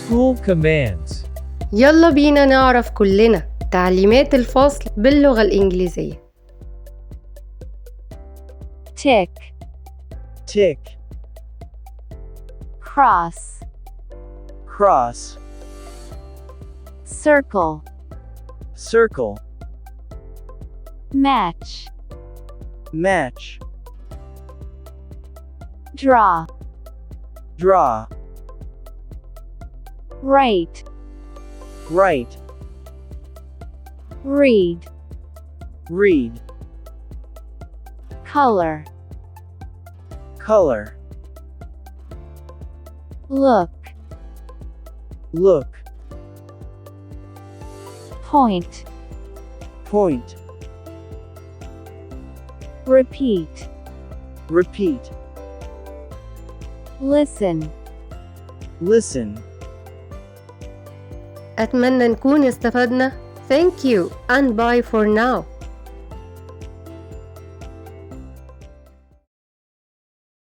School commands. يلا بينا نعرف كلنا تعليمات الفصل باللغة الإنجليزية. tick, tick, cross, cross, circle, circle, match, match, draw, draw, write, write, read, read, color, color, look, look, point, point, repeat, repeat, listen. listen. أتمنى نكون استفدنا. Thank you and bye for now.